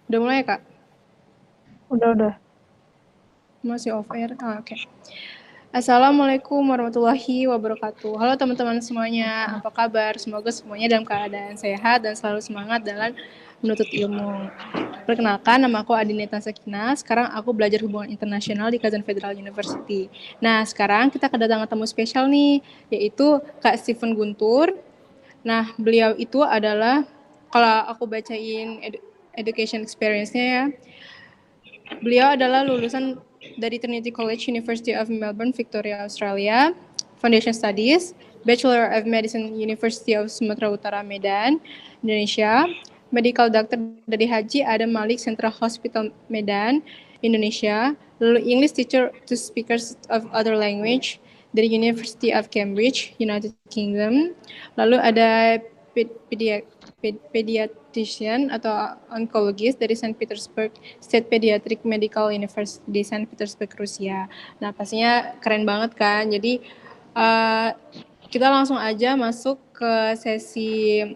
Udah mulai ya, Kak? Udah. Masih off air? Oke. Assalamualaikum warahmatullahi wabarakatuh. Halo teman-teman semuanya, apa kabar? Semoga semuanya dalam keadaan sehat dan selalu semangat dalam menuntut ilmu. Perkenalkan, nama aku Adineta Sakina. Sekarang aku belajar hubungan internasional di Kazan Federal University. Nah, sekarang kita kedatangan tamu spesial nih, yaitu Kak Steven Guntur. Nah, beliau itu adalah, kalau aku bacain education experience-nya ya, beliau adalah lulusan dari Trinity College, University of Melbourne, Victoria, Australia, Foundation Studies, Bachelor of Medicine, University of Sumatera Utara, Medan, Indonesia, Medical Doctor dari Haji Adam Malik Central Hospital, Medan, Indonesia, lalu English Teacher to Speakers of Other Language dari University of Cambridge, United Kingdom, lalu ada pediatrician atau onkologis dari Saint Petersburg State Pediatric Medical University di Saint Petersburg, Rusia. Nah, pastinya keren banget kan. Jadi kita langsung aja masuk ke sesi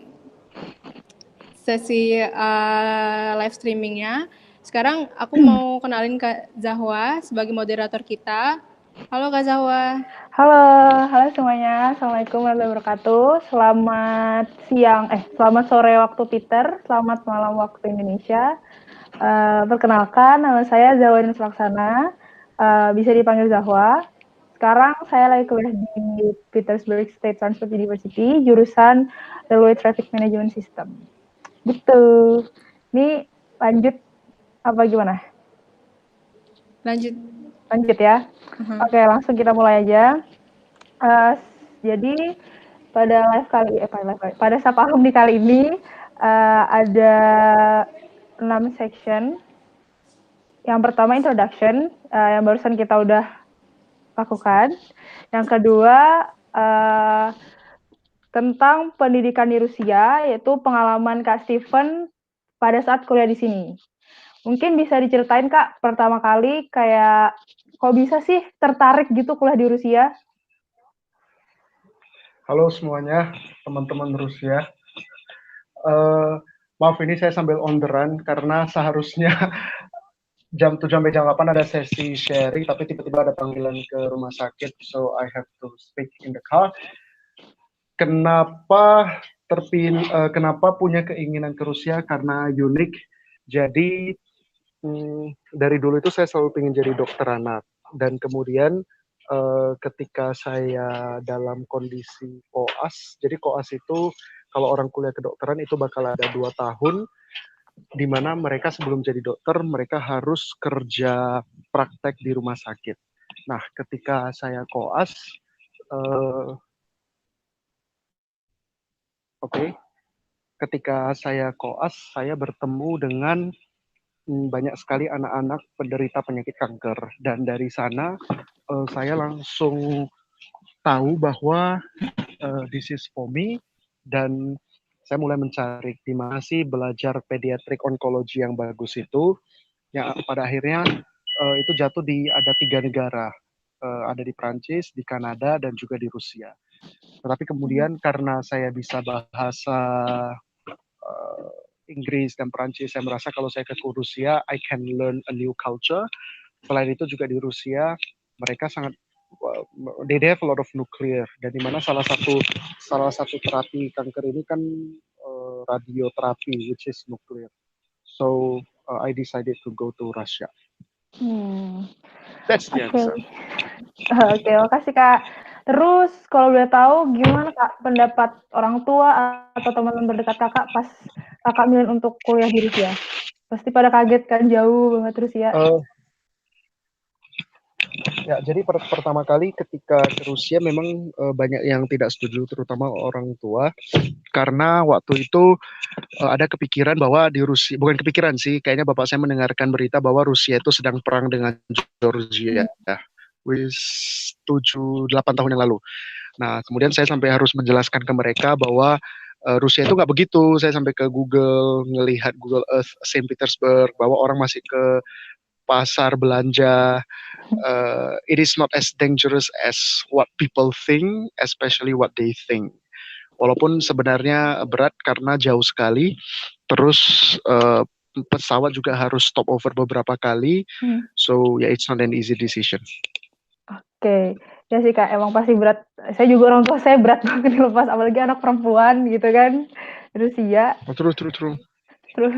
live streamingnya. Sekarang aku mau kenalin Kak Zahwa sebagai moderator kita. Halo Kak Zahwa. Halo, halo semuanya. Assalamualaikum warahmatullahi wabarakatuh. Selamat sore waktu Peter, selamat malam waktu Indonesia. Perkenalkan, nama saya Zawarin Selaksana, bisa dipanggil Zahwa. Sekarang saya lagi kuliah di Petersburg State Transport University, jurusan Railway Traffic Management System. Gitu. Ini lanjut apa gimana? Lanjut. Lanjut ya. Oke, langsung kita mulai aja. Jadi pada Sapa Alumni kali ini ada 6 section. Yang pertama introduction, yang barusan kita udah lakukan. Yang kedua tentang pendidikan di Rusia, yaitu pengalaman Kak Steven pada saat kuliah di sini. Mungkin bisa diceritain Kak, pertama kali kayak kok bisa sih tertarik gitu kuliah di Rusia? Halo semuanya, teman-teman Rusia. Maaf ini saya sambil on the run karena seharusnya jam 7 sampai jam 8 ada sesi sharing, tapi tiba-tiba ada panggilan ke rumah sakit, so I have to speak in the car. Kenapa punya keinginan ke Rusia? Karena unik. Jadi dari dulu itu saya selalu ingin jadi dokter anak, dan kemudian ketika saya dalam kondisi koas, jadi koas itu kalau orang kuliah kedokteran itu bakal ada 2 tahun, di mana mereka sebelum jadi dokter mereka harus kerja praktek di rumah sakit. Nah, ketika saya koas, ketika saya koas, saya bertemu dengan banyak sekali anak-anak penderita penyakit kanker, dan dari sana saya langsung tahu bahwa this is for me, dan saya mulai mencari di mana sih belajar pediatric onkologi yang bagus itu, yang pada akhirnya itu jatuh di ada 3 negara, ada di Prancis, di Kanada, dan juga di Rusia. Tetapi kemudian karena saya bisa bahasa Inggris dan Prancis, saya merasa kalau saya ke Rusia, I can learn a new culture. Selain itu juga di Rusia, mereka sangat they have a lot of nuclear, dan dimana salah satu terapi kanker ini kan radioterapi, which is nuclear. So I decided to go to Russia. That's the answer. Oke, makasih Kak. Terus kalau boleh tahu gimana Kak pendapat orang tua atau teman-teman terdekat Kakak pas Kakak milih untuk kuliah di Rusia? Pasti pada kaget kan, jauh banget Rusia. Ya, jadi pertama kali ketika ke Rusia memang banyak yang tidak setuju, terutama orang tua, karena waktu itu ada kepikiran bahwa di Rusia, bukan kepikiran sih, kayaknya bapak saya mendengarkan berita bahwa Rusia itu sedang perang dengan Georgia, wis 7-8 tahun yang lalu. Nah, kemudian saya sampai harus menjelaskan ke mereka bahwa Rusia itu nggak begitu. Saya sampai ke Google, ngelihat Google Earth Saint Petersburg, bahwa orang masih ke pasar belanja. It is not as dangerous as what people think, especially what they think. Walaupun sebenarnya berat karena jauh sekali. Terus pesawat juga harus stop over beberapa kali. So yeah, it's not an easy decision. Oke. Ya sih Kak, emang pasti berat. Saya juga orang tua saya berat banget dilepas, apalagi anak perempuan gitu kan. Rusia. True. Terus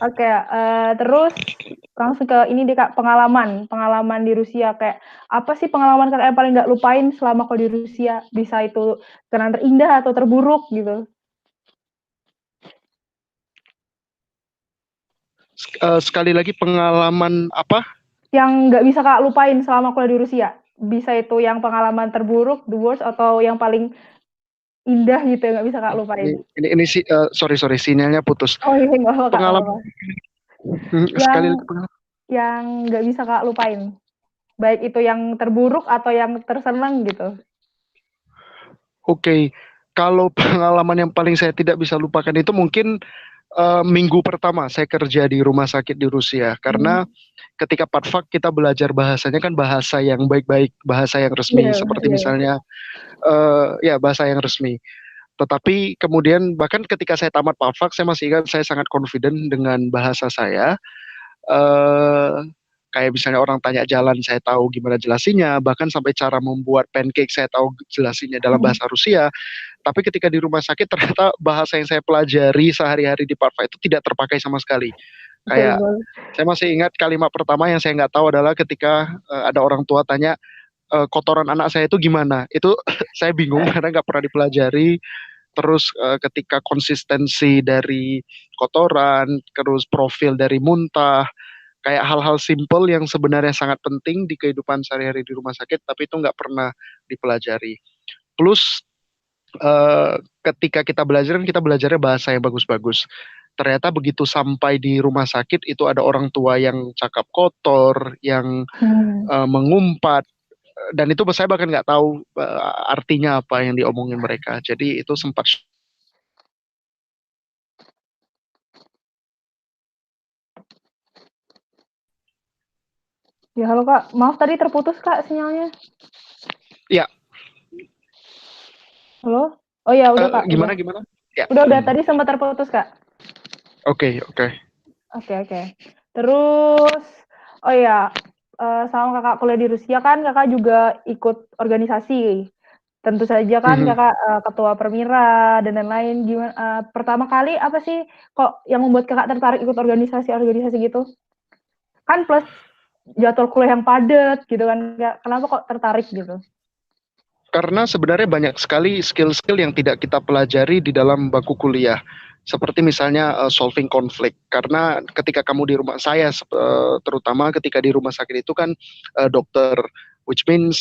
oke, terus langsung ke ini deh Kak, pengalaman di Rusia. Kayak apa sih pengalaman Kakak yang paling nggak lupain selama kau di Rusia? Bisa itu kenangan terindah atau terburuk gitu. Sekali lagi, pengalaman apa? Yang nggak bisa Kak lupain selama kuliah di Rusia. Bisa itu yang pengalaman terburuk, the worst, atau yang paling indah gitu yang nggak bisa Kak lupain. Ini sorry, sinyalnya putus. Oh iya, nggak apa-apa Kak, nggak Pengalaman apa-apa. sekali lagi pengalaman. Yang nggak bisa Kak lupain. Baik itu yang terburuk atau yang tersenang gitu. Oke, kalau pengalaman yang paling saya tidak bisa lupakan itu mungkin minggu pertama saya kerja di rumah sakit di Rusia, karena ketika Patvak kita belajar bahasanya kan bahasa yang baik-baik, bahasa yang resmi, seperti misalnya ya bahasa yang resmi. Tetapi kemudian bahkan ketika saya tamat Patvak, saya masih ingat saya sangat confident dengan bahasa saya. Kayak misalnya orang tanya jalan, saya tahu gimana jelasinya, bahkan sampai cara membuat pancake saya tahu jelasinya dalam bahasa Rusia. Tapi ketika di rumah sakit ternyata bahasa yang saya pelajari sehari-hari di Parva itu tidak terpakai sama sekali. Kayak saya masih ingat kalimat pertama yang saya nggak tahu adalah ketika ada orang tua tanya kotoran anak saya itu gimana. Itu saya bingung karena nggak pernah dipelajari. Terus ketika konsistensi dari kotoran, terus profil dari muntah, kayak hal-hal simple yang sebenarnya sangat penting di kehidupan sehari-hari di rumah sakit, tapi itu nggak pernah dipelajari. Plus ketika kita belajar, kita belajarnya bahasa yang bagus-bagus. Ternyata begitu sampai di rumah sakit itu ada orang tua yang cakap kotor, yang mengumpat, dan itu saya bahkan nggak tahu artinya apa yang diomongin mereka. Jadi itu sempat. Ya halo Kak, maaf tadi terputus Kak sinyalnya. Ya. Halo? Oh ya udah Kak. Gimana? Ya. Udah tadi sempat terputus Kak. Oke. Terus, oh ya, sama Kakak kuliah di Rusia kan Kakak juga ikut organisasi. Tentu saja kan Kakak ketua Permira dan lain-lain. Gimana? Pertama kali apa sih kok yang membuat Kakak tertarik ikut organisasi gitu? Kan plus jadwal kuliah yang padat gitu kan, kenapa kok tertarik gitu? Karena sebenarnya banyak sekali skill-skill yang tidak kita pelajari di dalam bangku kuliah. Seperti misalnya solving konflik. Karena ketika kamu di rumah saya, terutama ketika di rumah sakit itu kan dokter, which means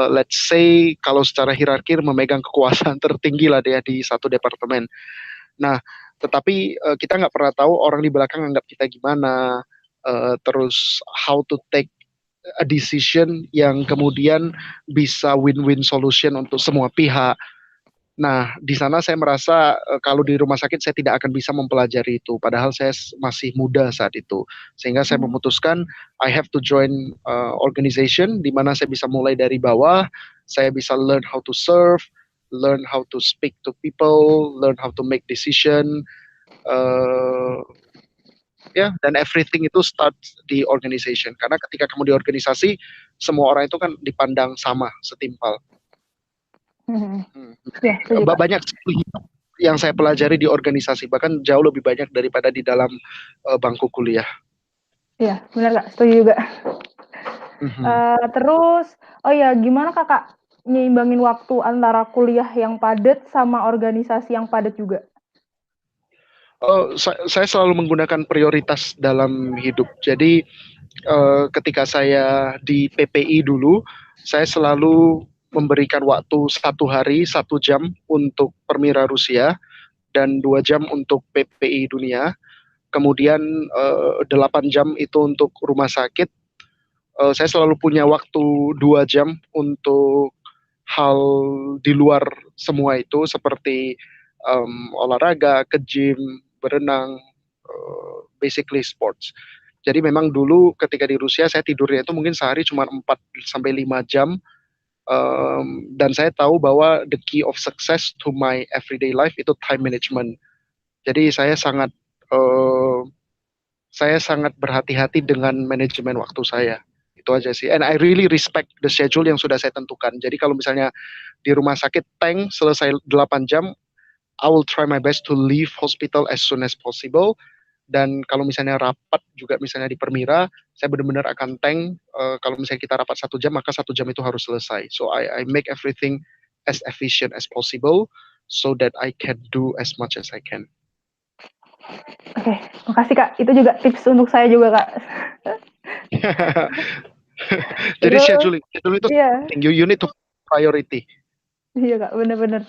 let's say kalau secara hierarki memegang kekuasaan tertinggi lah dia di satu departemen. Nah, tetapi kita nggak pernah tahu orang di belakang anggap kita gimana, terus how to take a decision yang kemudian bisa win-win solution untuk semua pihak. Nah, di sana saya merasa kalau di rumah sakit saya tidak akan bisa mempelajari itu, padahal saya masih muda saat itu. Sehingga saya memutuskan I have to join organization di mana saya bisa mulai dari bawah, saya bisa learn how to serve, learn how to speak to people, learn how to make decision, dan everything itu start di organization. Karena ketika kamu di organisasi, semua orang itu kan dipandang sama, setimpal. Banyak yang saya pelajari di organisasi, bahkan jauh lebih banyak daripada di dalam bangku kuliah. Iya, benar Kak, setuju juga. Terus, oh ya, gimana Kakak nyimbangin waktu antara kuliah yang padat sama organisasi yang padat juga? Saya selalu menggunakan prioritas dalam hidup. Jadi ketika saya di PPI dulu, saya selalu memberikan waktu 1 hari 1 jam untuk Permira Rusia dan 2 jam untuk PPI Dunia. Kemudian 8 jam itu untuk rumah sakit. Saya selalu punya waktu 2 jam untuk hal di luar semua itu, seperti olahraga, ke gym, berenang, basically sports. Jadi memang dulu ketika di Rusia saya tidurnya itu mungkin sehari cuma 4-5 jam, dan saya tahu bahwa the key of success to my everyday life itu time management. Jadi saya sangat saya sangat berhati-hati dengan manajemen waktu saya. Itu aja sih. And I really respect the schedule yang sudah saya tentukan. Jadi kalau misalnya di rumah sakit tank selesai 8 jam, I will try my best to leave hospital as soon as possible. Dan kalau misalnya rapat juga misalnya di Permira, saya benar-benar akan tank. Kalau misalnya kita rapat 1 jam, maka 1 jam itu harus selesai. So I make everything as efficient as possible so that I can do as much as I can. Oke, makasih Kak. Itu juga tips untuk saya juga Kak. Jadi Terus, schedule itu iya, penting. You need to priority. iya Kak, bener-bener.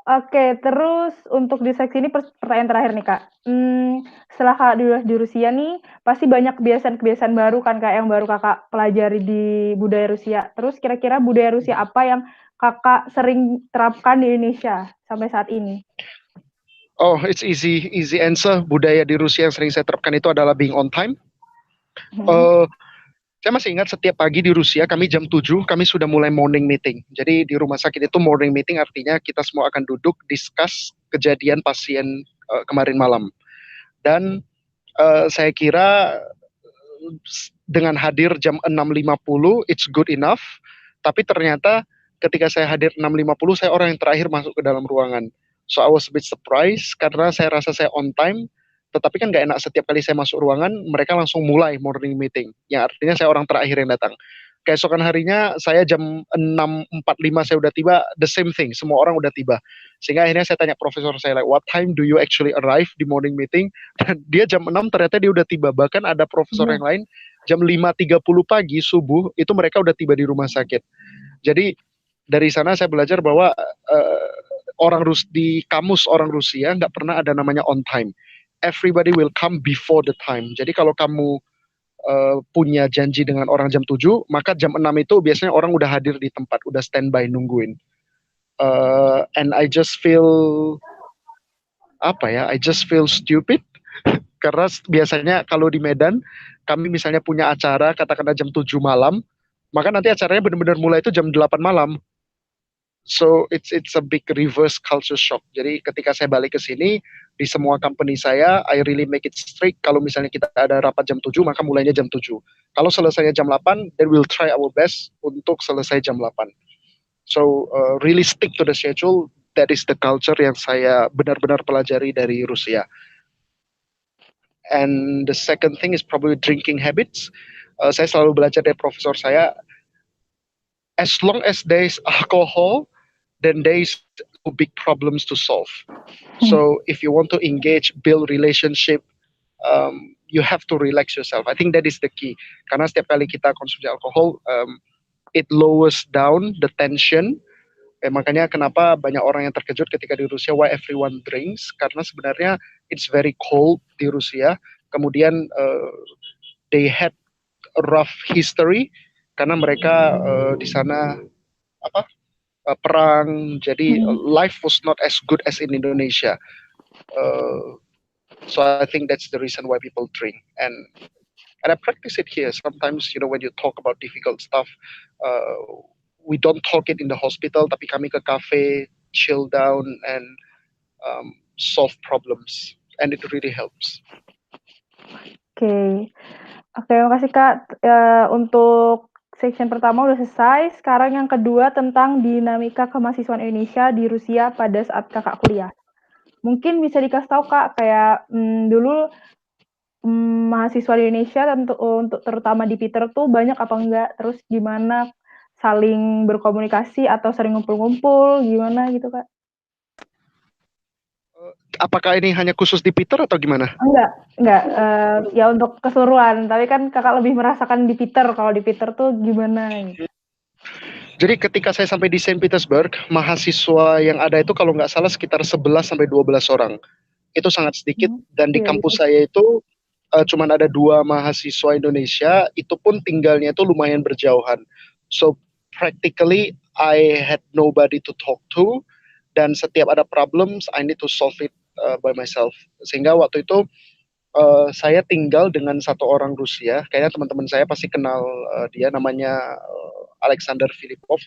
Oke, terus untuk di seksi ini pertanyaan terakhir nih Kak. Setelah Kak di Rusia nih, pasti banyak kebiasaan-kebiasaan baru kan Kak yang baru Kakak pelajari di budaya Rusia. Terus kira-kira budaya Rusia apa yang Kakak sering terapkan di Indonesia sampai saat ini? Oh, it's easy answer. Budaya di Rusia yang sering saya terapkan itu adalah being on time. Saya masih ingat setiap pagi di Rusia kami jam 7 kami sudah mulai morning meeting. Jadi di rumah sakit itu morning meeting artinya kita semua akan duduk discuss kejadian pasien kemarin malam. Dan saya kira dengan hadir jam 6.50 it's good enough. Tapi ternyata ketika saya hadir 6.50 saya orang yang terakhir masuk ke dalam ruangan. So I was a bit surprised karena saya rasa saya on time. Tetapi kan nggak enak setiap kali saya masuk ruangan, mereka langsung mulai morning meeting. Yang artinya saya orang terakhir yang datang. Keesokan harinya saya jam 6.45 saya udah tiba, the same thing, semua orang udah tiba. Sehingga akhirnya saya tanya profesor saya, like, what time do you actually arrive di morning meeting? Dan dia jam 6 ternyata dia udah tiba. Bahkan ada profesor yang lain, jam 5.30 pagi subuh, itu mereka udah tiba di rumah sakit. Jadi dari sana saya belajar bahwa di kamus orang Rusia nggak pernah ada namanya on time. Everybody will come before the time. Jadi kalau kamu punya janji dengan orang jam 7, maka jam 6 itu biasanya orang udah hadir di tempat, udah standby nungguin. And I just feel I just feel stupid karena biasanya kalau di Medan kami misalnya punya acara katakanlah jam 7 malam, maka nanti acaranya benar-benar mulai itu jam 8 malam. So it's a big reverse culture shock. Jadi ketika saya balik ke sini, di semua company saya, I really make it strict. Kalau misalnya kita ada rapat jam 7, maka mulainya jam 7. Kalau selesainya jam 8, then we'll try our best untuk selesai jam 8. So really stick to the schedule. That is the culture yang saya benar-benar pelajari dari Rusia. And the second thing is probably drinking habits. Saya selalu belajar dari profesor saya, as long as there is alcohol, then there is big problems to solve. So if you want to engage, build relationship, you have to relax yourself. I think that is the key. Karena setiap kali kita konsumsi alkohol, it lowers down the tension. Makanya kenapa banyak orang yang terkejut ketika di Rusia, why everyone drinks? Karena sebenarnya it's very cold di Rusia. Kemudian they had a rough history karena mereka di sana perang, jadi life was not as good as in Indonesia. So I think that's the reason why people drink, and I practice it here. Sometimes, when you talk about difficult stuff, we don't talk it in the hospital, tapi kami ke cafe, chill down, and solve problems, and it really helps. Oke, makasih Kak. Untuk section pertama udah selesai. Sekarang yang kedua tentang dinamika kemahasiswaan Indonesia di Rusia pada saat kakak kuliah. Mungkin bisa dikasih tahu Kak, kayak dulu mahasiswa di Indonesia untuk terutama di Peter tuh banyak apa enggak? Terus gimana saling berkomunikasi atau sering ngumpul-ngumpul, gimana gitu Kak? Apakah ini hanya khusus di Peter atau gimana? Enggak. Ya untuk keseluruhan. Tapi kan kakak lebih merasakan di Peter. Kalau di Peter tuh gimana? Jadi ketika saya sampai di Saint Petersburg, mahasiswa yang ada itu kalau nggak salah sekitar 11 sampai 12 orang. Itu sangat sedikit. Dan di kampus saya itu cuman ada 2 mahasiswa Indonesia. Itu pun tinggalnya itu lumayan berjauhan. So practically I had nobody to talk to. Dan setiap ada problems, I need to solve it by myself. Sehingga waktu itu saya tinggal dengan satu orang Rusia. Kayaknya teman-teman saya pasti kenal dia, namanya Alexander Filipov.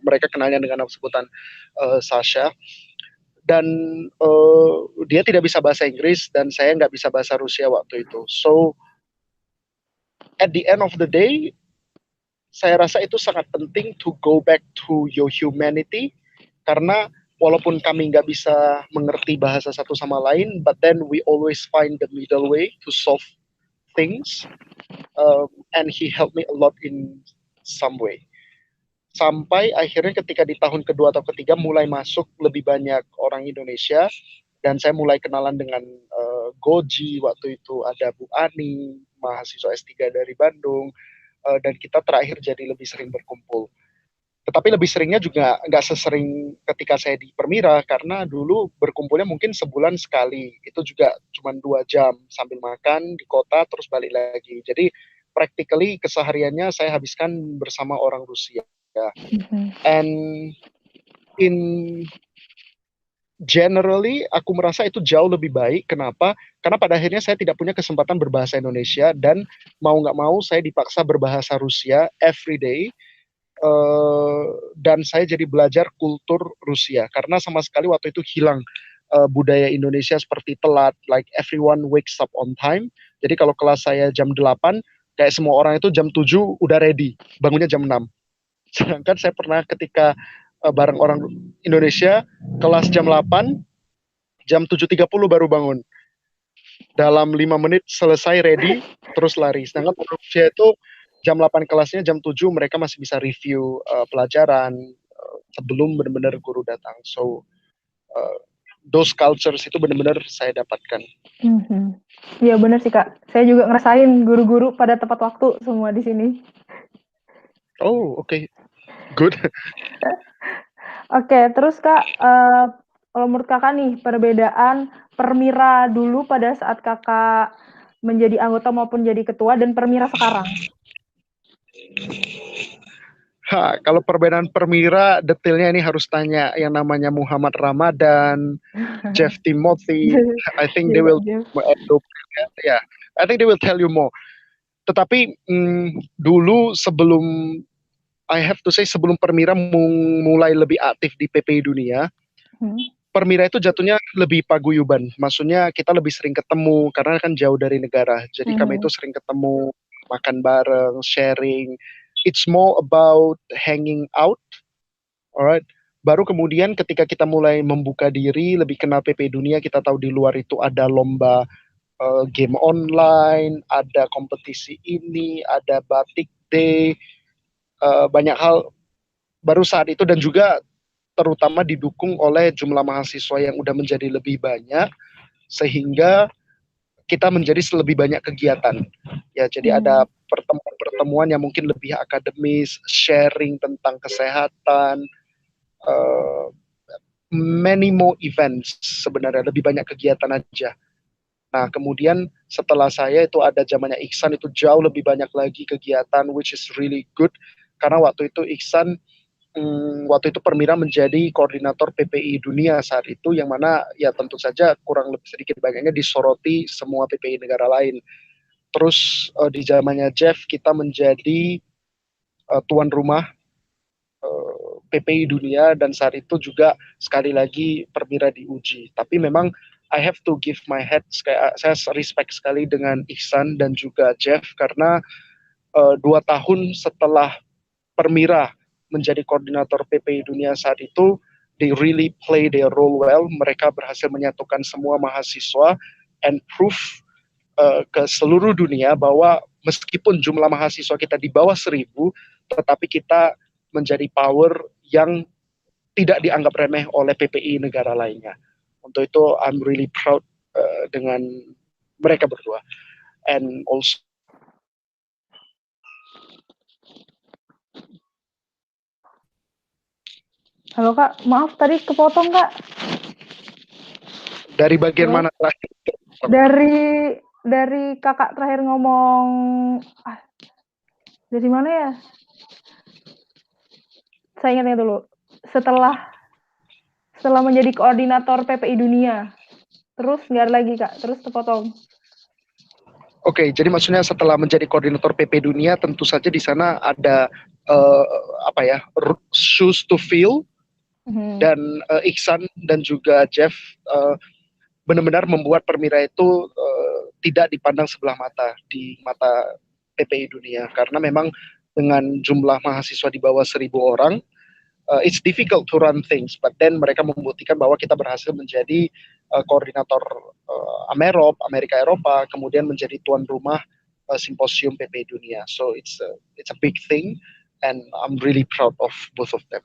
Mereka kenalnya dengan nama sebutan Sasha. dan dia tidak bisa bahasa Inggris dan saya nggak bisa bahasa Rusia waktu itu. So at the end of the day, saya rasa itu sangat penting to go back to your humanity, karena walaupun kami nggak bisa mengerti bahasa satu sama lain, but then we always find the middle way to solve things, and he helped me a lot in some way. Sampai akhirnya ketika di tahun kedua atau ketiga mulai masuk lebih banyak orang Indonesia, dan saya mulai kenalan dengan Goji, waktu itu ada Bu Ani, mahasiswa S3 dari Bandung, dan kita terakhir jadi lebih sering berkumpul. Tetapi lebih seringnya juga nggak sesering ketika saya di Permira, karena dulu berkumpulnya mungkin sebulan sekali. Itu juga cuma 2 jam sambil makan di kota terus balik lagi. Jadi practically kesehariannya saya habiskan bersama orang Rusia. And in generally aku merasa itu jauh lebih baik. Kenapa? Karena pada akhirnya saya tidak punya kesempatan berbahasa Indonesia, dan mau nggak mau saya dipaksa berbahasa Rusia every day. Dan saya jadi belajar kultur Rusia, karena sama sekali waktu itu hilang budaya Indonesia seperti telat, like everyone wakes up on time. Jadi kalau kelas saya jam 8, kayak semua orang itu jam 7 udah ready, bangunnya jam 6. Sedangkan saya pernah ketika bareng orang Indonesia, kelas jam 8, jam 7.30 baru bangun. Dalam 5 menit selesai ready, terus lari. Sedangkan orang Rusia itu jam 8 kelasnya, jam 7 mereka masih bisa review pelajaran sebelum benar-benar guru datang. So, those cultures itu benar-benar saya dapatkan. Iya benar sih Kak. Saya juga ngerasain guru-guru pada tepat waktu semua di sini. Oh, okay. Good. Oke, terus Kak, kalau menurut Kakak nih, perbedaan Permira dulu pada saat Kakak menjadi anggota maupun jadi ketua dan Permira sekarang? Kalau perbedaan Permira, detailnya ini harus tanya yang namanya Muhammad Ramadan, Jeff Timothy. I think they will I think they will tell you more. Tetapi dulu sebelum I have to say sebelum Permira mulai lebih aktif di PPI Dunia, Permira itu jatuhnya lebih paguyuban. Maksudnya kita lebih sering ketemu karena kan jauh dari negara. Jadi kami itu sering ketemu, makan bareng, sharing. It's more about hanging out, alright. Baru kemudian ketika kita mulai membuka diri, lebih kenal PPI Dunia, kita tahu di luar itu ada lomba game online, ada kompetisi ini, ada batik day, banyak hal baru saat itu, dan juga terutama didukung oleh jumlah mahasiswa yang udah menjadi lebih banyak, sehingga kita menjadi lebih banyak kegiatan. Ya, jadi ada pertemuan-pertemuan yang mungkin lebih akademis, sharing tentang kesehatan, many more events sebenarnya, lebih banyak kegiatan aja. Nah, kemudian setelah saya itu ada zamannya Iksan, itu jauh lebih banyak lagi kegiatan, which is really good. Karena waktu itu Iksan, waktu itu Permira menjadi koordinator PPI Dunia saat itu, yang mana ya tentu saja kurang lebih sedikit banyaknya disoroti semua PPI negara lain. Terus di zamannya Jeff kita menjadi tuan rumah PPI Dunia, dan saat itu juga sekali lagi Permira diuji. Tapi memang I have to give my head, saya respect sekali dengan Ihsan dan juga Jeff, karena 2 tahun setelah Permira menjadi koordinator PPI Dunia saat itu, they really play their role well. Mereka berhasil menyatukan semua mahasiswa and proof ke seluruh dunia bahwa meskipun jumlah mahasiswa kita di bawah 1.000, tetapi kita menjadi power yang tidak dianggap remeh oleh PPI negara lainnya. Untuk itu, I'm really proud dengan mereka berdua. And also, halo Kak, maaf tadi kepotong Kak. Dari bagian mana terakhir? Dari Kakak terakhir ngomong, dari mana ya? Saya ingatnya dulu. Setelah menjadi koordinator PPI Dunia, terus nggak ada lagi Kak, terus terpotong. Oke, jadi maksudnya setelah menjadi koordinator PPI Dunia, tentu saja di sana ada shoes to fill, Dan Iksan dan juga Jeff benar-benar membuat Permira itu tidak dipandang sebelah mata di mata PPI dunia, karena memang dengan jumlah mahasiswa di bawah 1.000 orang, it's difficult to run things, but then mereka membuktikan bahwa kita berhasil menjadi koordinator Amerika Eropa, kemudian menjadi tuan rumah simposium PPI dunia. So it's a big thing, and I'm really proud of both of them.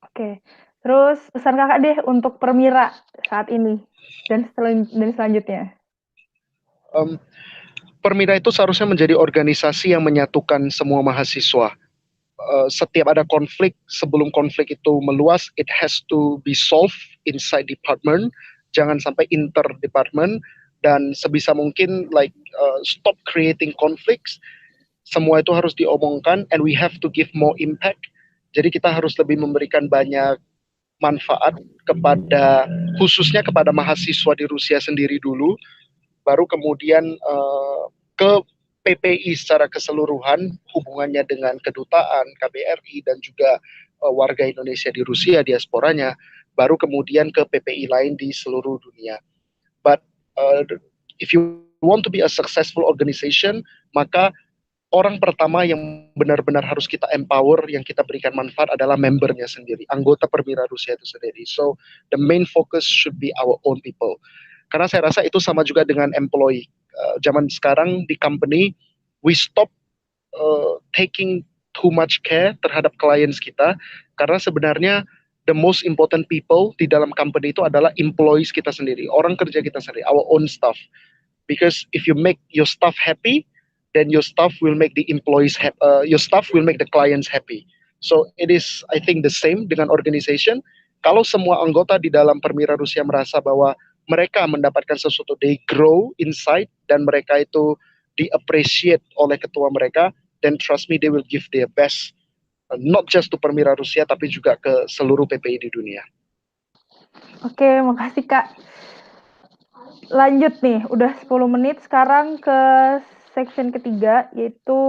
Oke, terus pesan kakak deh untuk Permira saat ini dan selanjutnya. Permira itu seharusnya menjadi organisasi yang menyatukan semua mahasiswa. Setiap ada konflik, sebelum konflik itu meluas, it has to be solved inside department, jangan sampai inter department, dan sebisa mungkin stop creating conflicts. Semua itu harus diomongkan, and we have to give more impact. Jadi kita harus lebih memberikan banyak manfaat kepada, khususnya kepada mahasiswa di Rusia sendiri dulu, baru kemudian ke PPI secara keseluruhan, hubungannya dengan kedutaan, KBRI, dan juga warga Indonesia di Rusia, diasporanya, baru kemudian ke PPI lain di seluruh dunia. But if you want to be a successful organization, maka orang pertama yang benar-benar harus kita empower, yang kita berikan manfaat adalah membernya sendiri, anggota Permira Rusia itu sendiri. So the main focus should be our own people. Karena saya rasa itu sama juga dengan employee. Zaman sekarang di company, we stop taking too much care terhadap clients kita, karena sebenarnya the most important people di dalam company itu adalah employees kita sendiri, orang kerja kita sendiri, our own staff. Because if you make your staff happy, then your staff will make the employees happy, your staff will make the clients happy. So it is, I think, the same dengan organization. Kalau semua anggota di dalam Permira Rusia merasa bahwa mereka mendapatkan sesuatu, they grow inside, dan mereka itu di-appreciate oleh ketua mereka, then trust me, they will give their best, not just to Permira Rusia, tapi juga ke seluruh PPI di dunia. Oke, makasih Kak. Lanjut nih, udah 10 menit, sekarang ke section ketiga, yaitu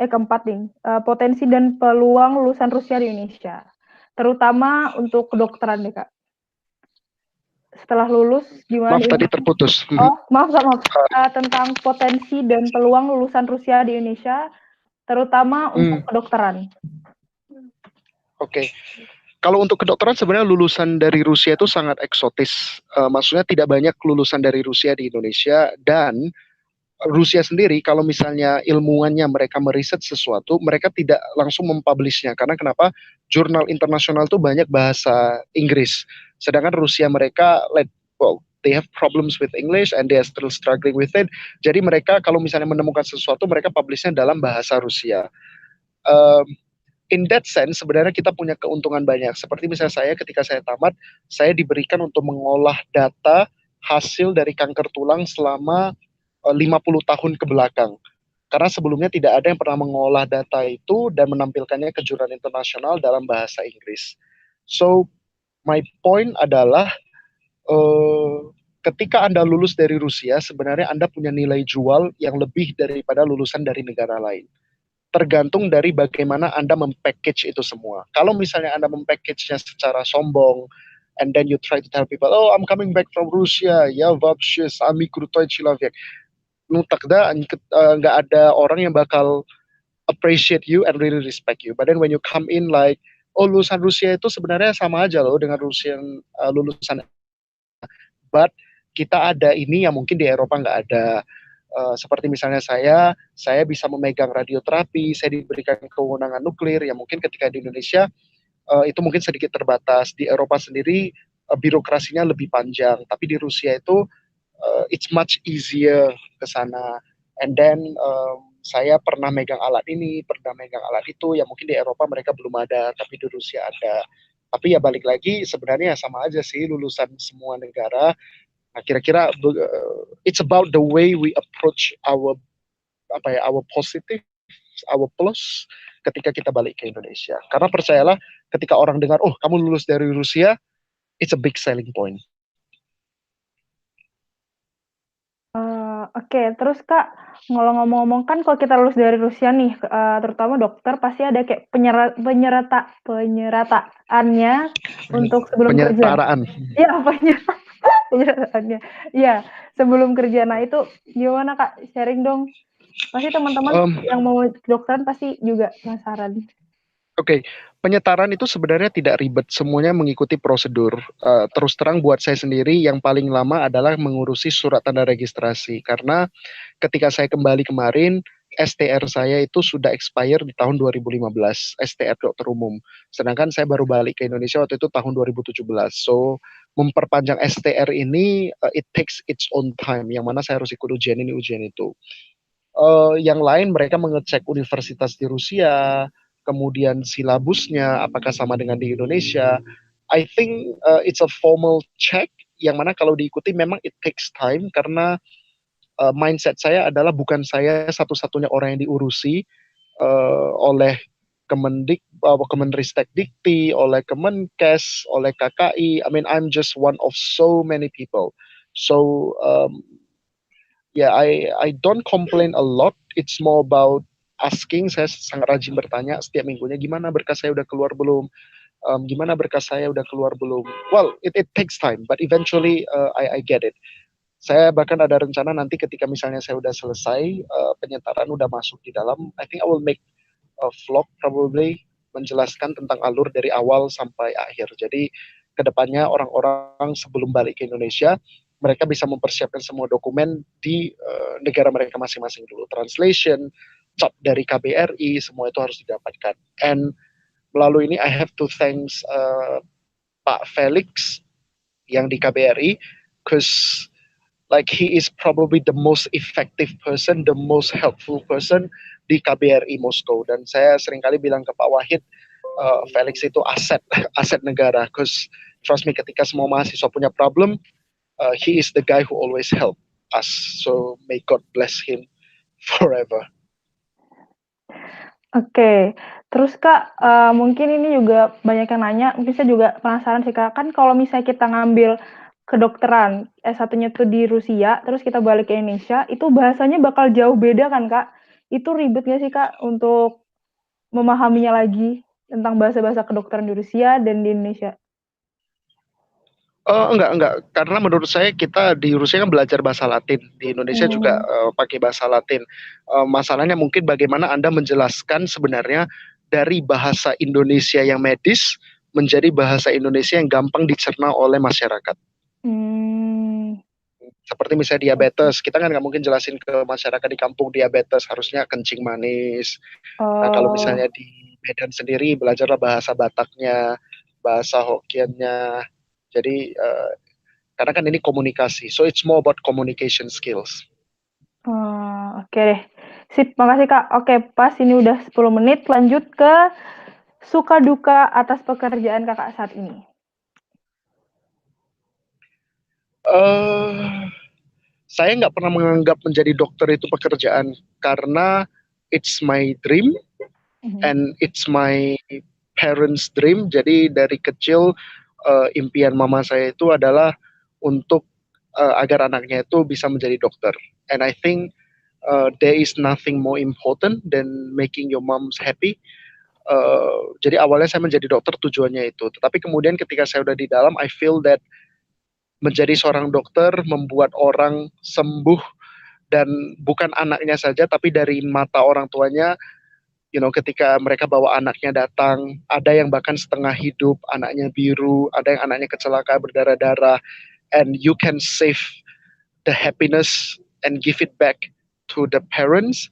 keempat nih, potensi dan peluang lulusan Rusia di Indonesia, terutama untuk kedokteran deh Kak. Setelah lulus gimana? Maaf, tadi terputus. Oh, maaf. Tentang potensi dan peluang lulusan Rusia di Indonesia, terutama untuk kedokteran. Oke. Kalau untuk kedokteran sebenarnya lulusan dari Rusia itu sangat eksotis. Maksudnya tidak banyak lulusan dari Rusia di Indonesia, dan Rusia sendiri kalau misalnya ilmuwannya mereka meriset sesuatu, mereka tidak langsung mempublishnya. Karena kenapa? Jurnal internasional itu banyak bahasa Inggris. Sedangkan Rusia mereka, they have problems with English and they are still struggling with it. Jadi mereka kalau misalnya menemukan sesuatu, mereka publishnya dalam bahasa Rusia. In that sense, sebenarnya kita punya keuntungan banyak. Seperti misalnya saya, ketika saya tamat, saya diberikan untuk mengolah data hasil dari kanker tulang selama 50 tahun ke belakang. Karena sebelumnya tidak ada yang pernah mengolah data itu dan menampilkannya ke jurnal internasional dalam bahasa Inggris. So, my point adalah ketika Anda lulus dari Rusia, sebenarnya Anda punya nilai jual yang lebih daripada lulusan dari negara lain. Tergantung dari bagaimana Anda mempackage itu semua. Kalau misalnya Anda mempackage-nya secara sombong, and then you try to tell people, oh, I'm coming back from Russia, ya вообще самый крутой человек. Тогда nggak ada orang yang bakal appreciate you and really respect you. But then when you come in like, oh, lulusan Rusia itu sebenarnya sama aja loh dengan lulusan. But kita ada ini yang mungkin di Eropa nggak ada. Seperti misalnya saya bisa memegang radioterapi, saya diberikan kewenangan nuklir, yang mungkin ketika di Indonesia itu mungkin sedikit terbatas. Di Eropa sendiri birokrasinya lebih panjang, tapi di Rusia itu it's much easier ke sana. And then saya pernah megang alat ini, pernah megang alat itu, yang mungkin di Eropa mereka belum ada, tapi di Rusia ada. Tapi ya balik lagi, sebenarnya sama aja sih lulusan semua negara. Nah, kira-kira it's about the way we approach our positive, our plus ketika kita balik ke Indonesia. Karena percayalah, ketika orang dengar, oh, kamu lulus dari Rusia, it's a big selling point. Oke, terus Kak, ngomong-ngomong kan kalau kita lulus dari Rusia nih, terutama dokter pasti ada kayak penyerataannya untuk sebelum kerja. Penyetaraan. Iya, penyerataannya. Iya, sebelum kerja. Nah, itu gimana Kak? Sharing dong. Pasti teman-teman Um, yang mau kedokteran pasti juga penasaran. Oke, penyetaran itu sebenarnya tidak ribet, semuanya mengikuti prosedur. Terus terang buat saya sendiri yang paling lama adalah mengurusi surat tanda registrasi karena ketika saya kembali kemarin STR saya itu sudah expire di tahun 2015, STR dokter umum. Sedangkan saya baru balik ke Indonesia waktu itu tahun 2017. So, memperpanjang STR ini it takes its own time. Yang mana saya harus ikut ujian ini, ujian itu. Yang lain mereka mengecek universitas di Rusia, kemudian silabusnya apakah sama dengan di Indonesia. I think it's a formal check yang mana kalau diikuti memang it takes time karena mindset saya adalah bukan saya satu-satunya orang yang diurusi oleh Kemenristek Dikti, oleh Kemenkes, oleh KKI. I mean, I'm just one of so many people. So yeah, I don't complain a lot. It's more about asking. Saya sangat rajin bertanya setiap minggunya, gimana berkas saya udah keluar belum? Gimana berkas saya udah keluar belum? Well, it takes time, but eventually I get it. Saya bahkan ada rencana nanti ketika misalnya saya udah selesai, penyetaran udah masuk di dalam, I think I will make a vlog probably menjelaskan tentang alur dari awal sampai akhir. Jadi kedepannya orang-orang sebelum balik ke Indonesia, mereka bisa mempersiapkan semua dokumen di negara mereka masing-masing dulu. Translation, cap dari KBRI, semua itu harus didapatkan. And melalui ini I have to thanks Pak Felix yang di KBRI, because like he is probably the most effective person, the most helpful person di KBRI Moskow. Dan saya seringkali bilang ke Pak Wahid, Felix itu aset, aset negara. Because trust me, ketika semua mahasiswa punya problem, he is the guy who always help us. So may God bless him forever. Oke, terus Kak, mungkin ini juga banyak yang nanya, mungkin saya juga penasaran sih Kak, kan kalau misalnya kita ngambil kedokteran, S1-nya tuh di Rusia, terus kita balik ke Indonesia, itu bahasanya bakal jauh beda kan Kak? Itu ribet nggak sih Kak untuk memahaminya lagi tentang bahasa-bahasa kedokteran di Rusia dan di Indonesia? Enggak. Karena menurut saya kita di Rusia kan belajar bahasa Latin, di Indonesia juga pakai bahasa Latin. Masalahnya mungkin bagaimana Anda menjelaskan sebenarnya dari bahasa Indonesia yang medis menjadi bahasa Indonesia yang gampang dicerna oleh masyarakat. Hmm. Seperti misalnya diabetes, kita kan nggak mungkin jelasin ke masyarakat di kampung diabetes harusnya kencing manis. Kalau misalnya di Medan sendiri belajarlah bahasa Bataknya, bahasa Hokkien-nya. Jadi karena kan ini komunikasi, so it's more about communication skills. Oke deh. Sip, makasih Kak. Oke, pas ini udah 10 menit, lanjut ke suka duka atas pekerjaan Kakak saat ini. Saya nggak pernah menganggap menjadi dokter itu pekerjaan karena it's my dream and it's my parents' dream. Jadi dari kecil impian mama saya itu adalah untuk agar anaknya itu bisa menjadi dokter. And I think there is nothing more important than making your moms happy. Jadi awalnya saya menjadi dokter tujuannya itu. Tetapi kemudian ketika saya udah di dalam, I feel that menjadi seorang dokter membuat orang sembuh dan bukan anaknya saja, tapi dari mata orang tuanya. Ketika mereka bawa anaknya datang, ada yang bahkan setengah hidup, anaknya biru, ada yang anaknya kecelakaan berdarah-darah, and you can save the happiness and give it back to the parents.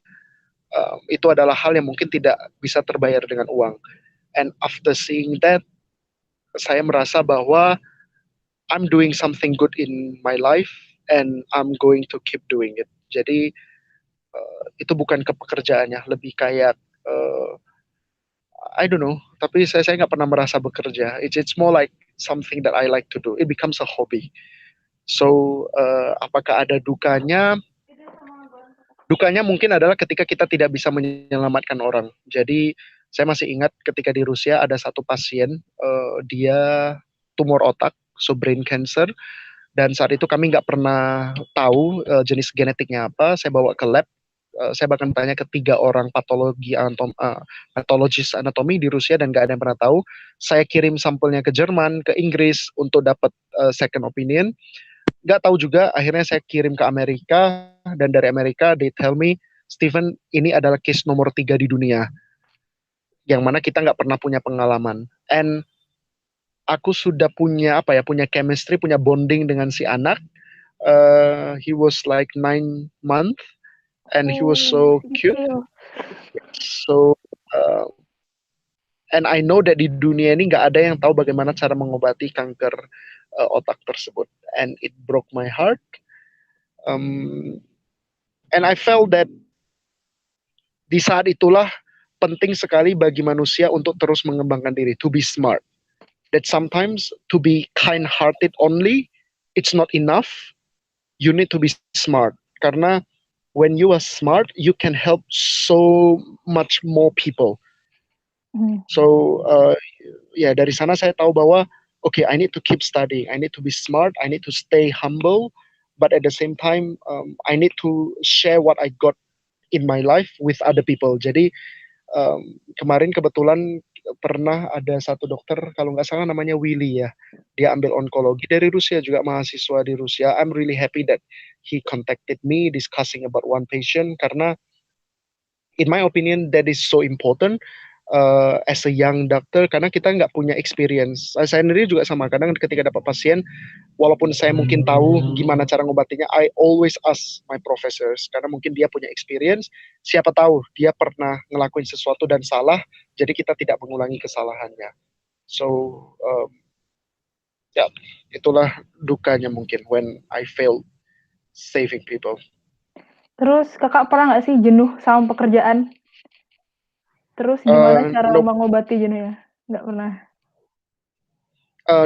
Itu adalah hal yang mungkin tidak bisa terbayar dengan uang. And after seeing that, saya merasa bahwa I'm doing something good in my life and I'm going to keep doing it. Jadi itu bukan ke pekerjaannya, lebih kayak I don't know, tapi saya nggak pernah merasa bekerja. It's more like something that I like to do. It becomes a hobby. So apakah ada dukanya? Dukanya mungkin adalah ketika kita tidak bisa menyelamatkan orang. Jadi saya masih ingat ketika di Rusia ada satu pasien, dia tumor otak, so brain cancer, Dan saat itu kami nggak pernah tahu jenis genetiknya apa. Saya bawa ke lab. Saya bahkan tanya ke 3 orang patologis anatomi di Rusia dan nggak ada yang pernah tahu. Saya kirim sampelnya ke Jerman, ke Inggris untuk dapat second opinion. Nggak tahu juga, akhirnya saya kirim ke Amerika, dan dari Amerika they tell me, Steven, ini adalah case nomor 3 di dunia, yang mana kita nggak pernah punya pengalaman. And aku sudah punya punya chemistry, punya bonding dengan si anak. He was like 9 months and he was so cute. So and I know that di dunia ini nggak ada yang tahu bagaimana cara mengobati kanker otak tersebut, and it broke my heart. And I felt that di saat itulah penting sekali bagi manusia untuk terus mengembangkan diri, to be smart. That sometimes to be kind-hearted only, it's not enough. You need to be smart. Karena when you are smart, you can help so much more people. So dari sana saya tahu bahwa okay, I need to keep studying, I need to be smart, I need to stay humble, but at the same time I need to share what I got in my life with other people. Jadi kemarin kebetulan pernah ada satu dokter, kalau nggak salah namanya Willy ya, dia ambil onkologi dari Rusia, juga mahasiswa di Rusia. I'm really happy that he contacted me discussing about one patient, karena in my opinion that is so important as a young doctor, karena kita nggak punya experience. Saya sendiri juga sama, kadang ketika dapat pasien, walaupun saya mungkin tahu gimana cara ngobatinya, I always ask my professors, karena mungkin dia punya experience, siapa tahu dia pernah ngelakuin sesuatu dan salah, jadi kita tidak mengulangi kesalahannya. So itulah dukanya mungkin when I failed saving people. Terus kakak pernah nggak sih jenuh sama pekerjaan? Terus gimana cara mengobati jenuhnya? Nggak pernah.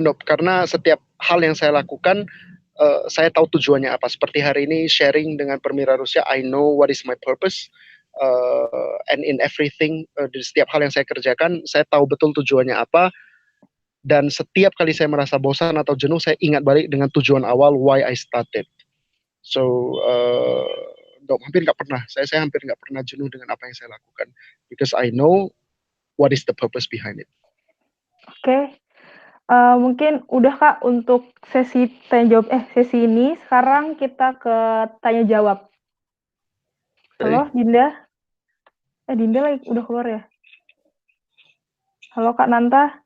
No, karena setiap hal yang saya lakukan, saya tahu tujuannya apa. Seperti hari ini sharing dengan Permira Rusia, I know what is my purpose, and in everything, di setiap hal yang saya kerjakan, saya tahu betul tujuannya apa. Dan setiap kali saya merasa bosan atau jenuh, saya ingat balik dengan tujuan awal, why I started. So hampir nggak pernah. Saya hampir nggak pernah jenuh dengan apa yang saya lakukan, because I know what is the purpose behind it. Oke. Mungkin udah Kak untuk sesi tanya jawab sesi ini. Sekarang kita ke tanya jawab. Halo Dinda. Dinda lagi udah keluar ya? Halo Kak Nanta.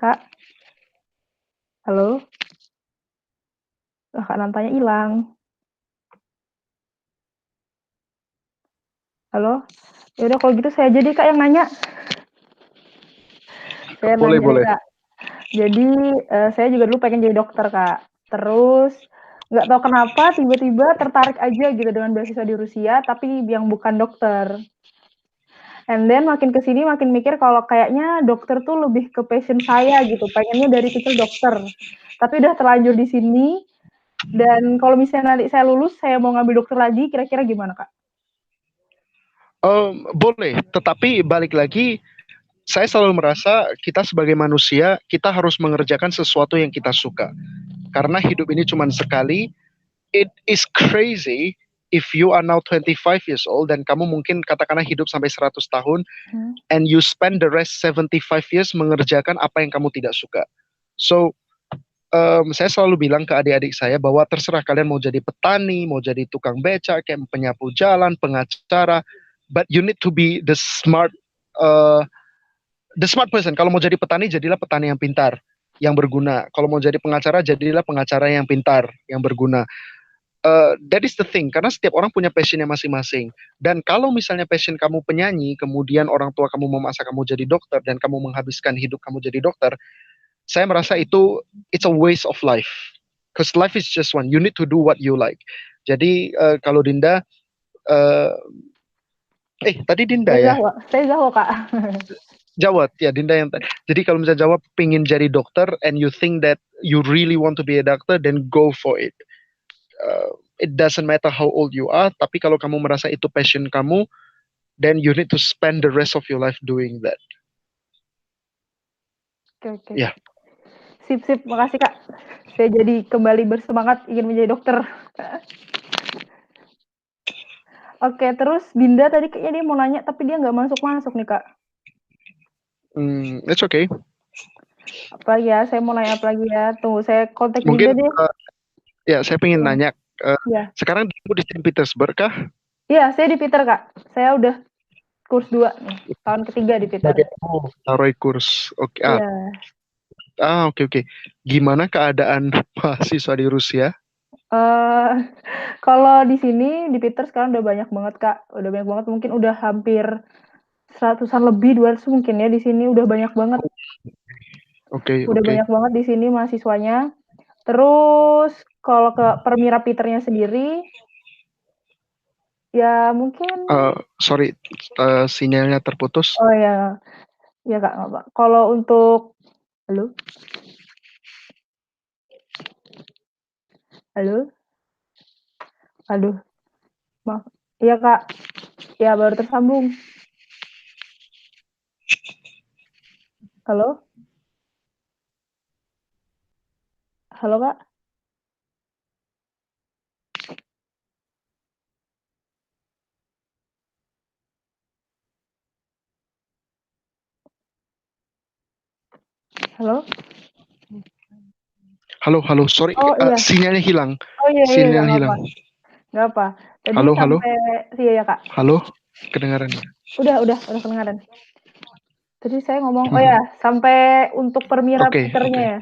Kak. Halo. Kak Nantanya hilang. Halo. Ya udah kalau gitu saya jadi Kak yang nanya. Saya boleh. Kak. Jadi saya juga dulu pengen jadi dokter Kak. Terus nggak tahu kenapa tiba-tiba tertarik aja gitu dengan beasiswa di Rusia, tapi yang bukan dokter. And then makin kesini makin mikir kalau kayaknya dokter tuh lebih ke passion saya gitu, pengennya dari kecil dokter. Tapi udah terlanjur di sini. Dan kalau misalnya nanti saya lulus, saya mau ngambil dokter lagi, kira-kira gimana Kak? Boleh, tetapi balik lagi, saya selalu merasa kita sebagai manusia, kita harus mengerjakan sesuatu yang kita suka. Karena hidup ini cuma sekali. It is crazy if you are now 25 years old dan kamu mungkin katakanlah hidup sampai 100 tahun and you spend the rest 75 years mengerjakan apa yang kamu tidak suka. So saya selalu bilang ke adik-adik saya bahwa terserah kalian mau jadi petani, mau jadi tukang becak, kayak penyapu jalan, pengacara, but you need to be the smart person. Kalau mau jadi petani, jadilah petani yang pintar, yang berguna. Kalau mau jadi pengacara, jadilah pengacara yang pintar, yang berguna. That is the thing, karena setiap orang punya passionnya masing-masing. Dan kalau misalnya passion kamu penyanyi, kemudian orang tua kamu memaksa kamu jadi dokter, dan kamu menghabiskan hidup kamu jadi dokter, saya merasa itu it's a waste of life. Because life is just one. You need to do what you like. Jadi kalau Dinda, tadi Dinda ya? Saya Zahwa Kak. Jawab ya, Dinda yang tadi. Jadi kalau misalnya jawab pingin jadi dokter and you think that you really want to be a doctor, then go for it. It doesn't matter how old you are, tapi kalau kamu merasa itu passion kamu, then you need to spend the rest of your life doing that. Oke. Ya. Sip, makasih Kak. Saya jadi kembali bersemangat ingin menjadi dokter. Oke, terus Dinda tadi kayaknya dia mau nanya, tapi dia nggak masuk nih Kak. It's okay. Apa lagi ya? Saya mau nanya apa lagi ya? Tunggu, saya kontak Mungkin Dinda deh. ya saya pengen nanya. Ya. Sekarang di Saint Petersburg kah? Iya, saya di Peter Kak. Saya udah kurs 2 nih, tahun ketiga di Peter. Taruh kurs. Oke. Iya. Oke. Gimana keadaan mahasiswa di Rusia? Kalau di sini di Peter sekarang udah banyak banget Kak. Udah banyak banget, mungkin udah hampir 100-an lebih, 200 mungkin ya di sini udah banyak banget. Oke. Udah banyak banget di sini mahasiswanya. Terus kalau ke Permira Peternya sendiri ya mungkin sorry, sinyalnya terputus. oh ya. Ya Kak, nggak apa. Kalau untuk halo? Halo? Aduh, maaf. Iya Kak. Ya baru tersambung. Halo? Halo Kak? Halo? Halo, sorry, Oh iya. sinyalnya hilang. Oh iya, Sinyal nggak hilang. apa. Nggak apa. Tadi Halo. sampai iya ya Kak. Halo, kedengaran? Udah kedengaran. Tadi saya ngomong, oh ya, sampai untuk Permira Peternya ya.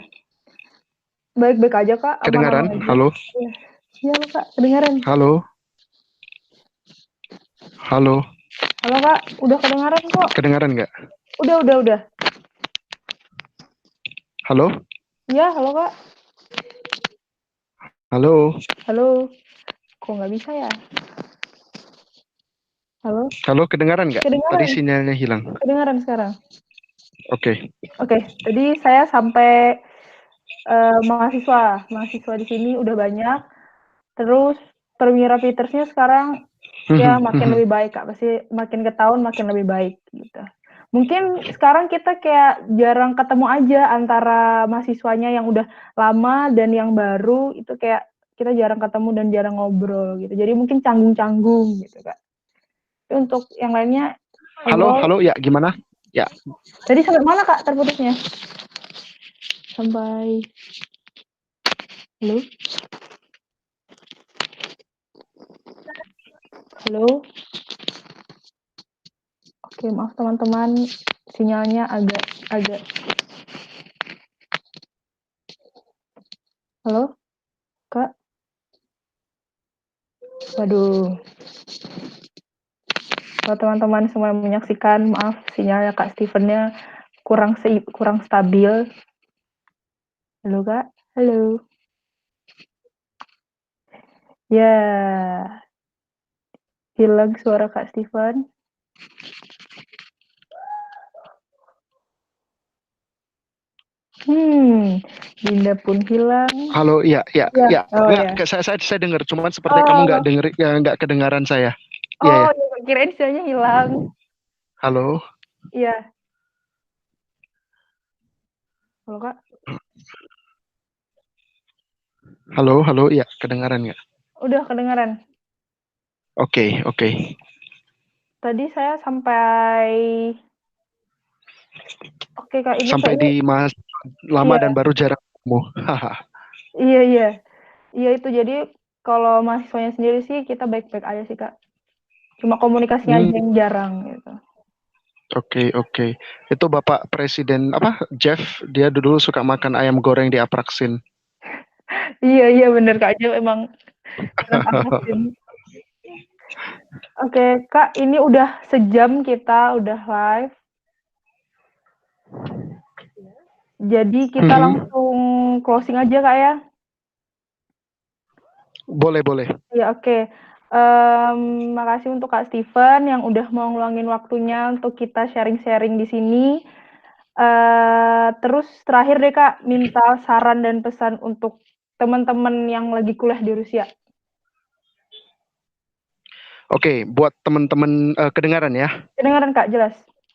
Baik-baik aja Kak, Kedengaran? aman-aman aja. Halo. Iya Kak, kedengaran. Halo. Halo Kak, udah kedengaran kok. Kedengaran nggak? Udah. Halo. Iya, halo Kak. Halo. Kok nggak bisa ya? Halo, kedengaran nggak? Kedengaran. Tadi sinyalnya hilang. Kedengaran sekarang. Oke. Tadi saya sampai mahasiswa di sini udah banyak. Terus Permira Petersnya sekarang ya makin lebih baik Kak, pasti makin ke tahun makin lebih baik gitu. Mungkin sekarang kita kayak jarang ketemu aja antara mahasiswanya yang udah lama dan yang baru, itu kayak kita jarang ketemu dan jarang ngobrol gitu. Jadi mungkin canggung-canggung gitu Kak. Tapi untuk yang lainnya Halo, ya gimana? Ya. Tadi sampai mana Kak terputusnya? Sampai Halo. Oke, maaf teman-teman, sinyalnya agak. Halo, Kak. Waduh. Kalau teman-teman semua yang menyaksikan, maaf sinyalnya Kak Stevennya kurang stabil. Halo Kak. Halo. Ya. Hilang suara Kak Steven. Dinda pun hilang. Halo, ya. Oh, nggak, ya. saya dengar, cuman sepertinya kamu nggak dengar, nggak kedengaran saya. Oh, ya. Kirain sinyalnya hilang. Halo. Iya. Halo Kak. Halo, ya kedengaran nggak? Udah kedengaran. Oke. Tadi saya sampai Kak, ini sampai di mas lama dan baru jarang ketemu. Iya. Iya itu, jadi kalau mahasiswanya sendiri sih kita baik-baik aja sih Kak. Cuma komunikasinya aja yang jarang gitu. Oke. Itu Bapak Presiden Jeff, dia dulu suka makan ayam goreng di Apraksin. Iya bener Kak, Jeff emang Apraksin. Oke, Kak, ini udah sejam kita udah live. Jadi kita langsung closing aja Kak ya. Boleh. Ya oke. Makasih untuk Kak Steven yang udah mau ngeluangin waktunya untuk kita sharing-sharing di sini. Terus terakhir deh Kak, minta saran dan pesan untuk teman-teman yang lagi kuliah di Rusia. Oke, buat teman-teman kedengaran ya? Kedengaran Kak, jelas.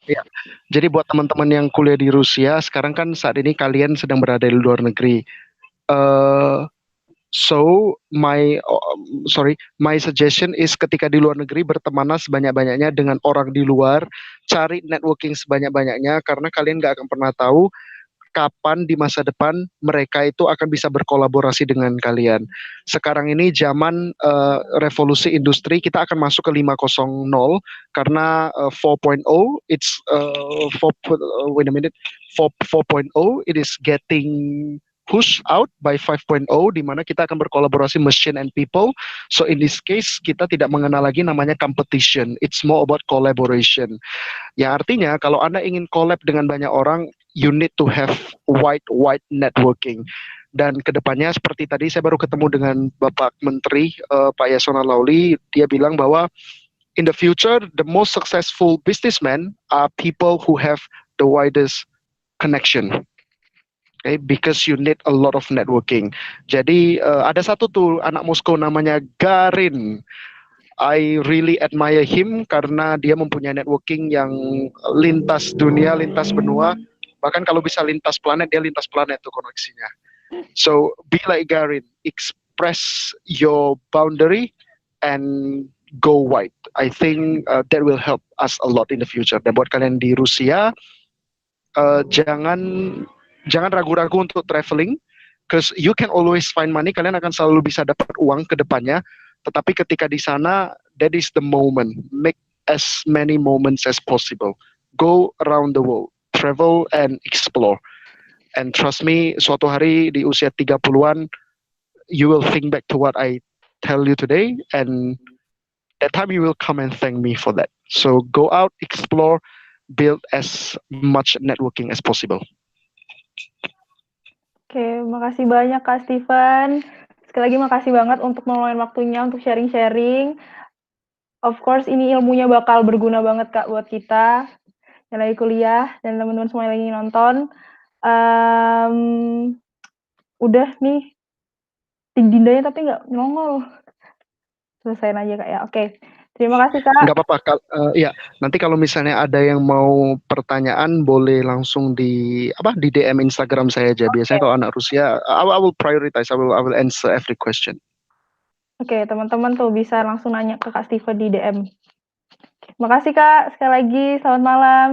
Ya, jadi buat teman-teman yang kuliah di Rusia, sekarang kan saat ini kalian sedang berada di luar negeri. Eh, so my suggestion is ketika di luar negeri bertemanlah sebanyak-banyaknya dengan orang di luar, cari networking sebanyak-banyaknya karena kalian nggak akan pernah tahu kapan di masa depan mereka itu akan bisa berkolaborasi dengan kalian. Sekarang ini zaman revolusi industri, kita akan masuk ke 5.0 karena 4.0 it's 4 4.0 it is getting push out by 5.0 di mana kita akan berkolaborasi machine and people. So in this case kita tidak mengenal lagi namanya competition. It's more about collaboration. Yang artinya kalau Anda ingin collab dengan banyak orang, you need to have wide networking. Dan kedepannya seperti tadi saya baru ketemu dengan Bapak Menteri Pak Yasona Lauli, dia bilang bahwa in the future the most successful businessmen are people who have the widest connection. Okay, because you need a lot of networking. Jadi ada satu tuh anak Moskow namanya Garin. I really admire him karena dia mempunyai networking yang lintas dunia, lintas benua. Bahkan kalau bisa lintas planet, dia lintas planet tuh koneksinya. So be like Garin, express your boundary and go wide. I think that will help us a lot in the future. Dan buat kalian di Rusia, jangan ragu-ragu untuk traveling, because you can always find money. Kalian akan selalu bisa dapat uang ke depannya. Tetapi ketika di sana, that is the moment. Make as many moments as possible. Go around the world, travel and explore. And trust me, suatu hari di usia 30-an, you will think back to what I tell you today, and that time you will come and thank me for that. So go out, explore, build as much networking as possible. Oke, makasih banyak Kak Steven. Sekali lagi makasih banget untuk meluangkan waktunya untuk sharing-sharing. Of course, ini ilmunya bakal berguna banget Kak buat kita yang lagi kuliah dan teman-teman semua yang lagi nonton. Udah nih, dindanya tapi nggak nongol. Selesaiin aja Kak ya. Oke, terima kasih Kak. Nggak apa-apa, ya. Nanti kalau misalnya ada yang mau pertanyaan, boleh langsung di DM Instagram saya aja. Biasanya kalau anak Rusia, I will prioritize. I will answer every question. Oke, teman-teman tuh bisa langsung nanya ke Kak Steven di DM. Makasih Kak, sekali lagi selamat malam.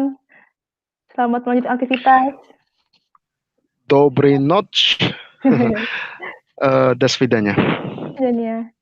Selamat melanjutkan aktivitas. Dobry noc. До свидания. До свидания.